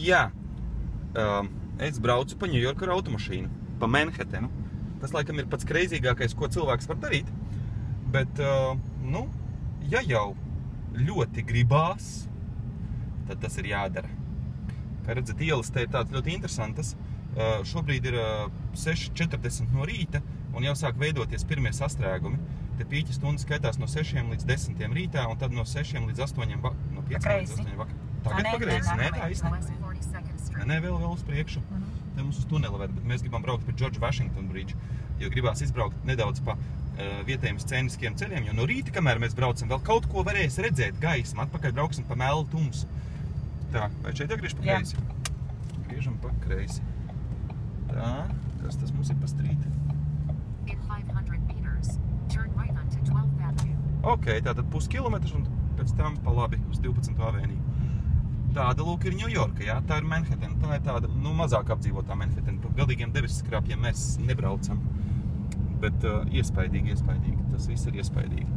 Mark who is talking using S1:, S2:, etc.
S1: Jā, es braucu pa Ņujorku ar automašīnu, pa Manhattanu. Tas, laikam, ir pats kreizīgākais, ko cilvēks var darīt. Bet, ja jau ļoti gribās, tad tas ir jādara. Kā redzat, ielas te ir tādas ļoti interesantas. Šobrīd ir 6:40 no rīta un jau sāk veidoties pirmie sastrēgumi. Te pīķa stundas skaitās no 6 līdz 10 rītā un tad no 6 līdz 8 no 5 līdz 8 vakarā. Tagad pagreizi, nē, tā īsti. Nē, vēl uz priekšu. Te mums uz tuneli ved, bet mēs gribam braukt pa George Washington Bridge, jo gribās izbraukt nedaudz pa vietējiem scēniskiem ceļiem, jo no rīta, kamēr mēs braucam, vēl kaut ko varēs redzēt gaismu, atpakaļ brauksim pa melu tumsu. Tā, vai šeit jāgriež pa kreisi? Griežam pa kreisi. Tā, kas tas mums ir pa strīti? Ok, tātad puskilometrs un pēc tam pa labi uz 12. avēniju. Tāda, lūk, ir Ņujorka, jā, tā ir Manhattan, tā ir tāda, mazāk apdzīvotā Manhattan. Par galīgiem debesskrāpjiem mēs nebraucam, bet iespaidīgi, tas viss ir iespaidīgi.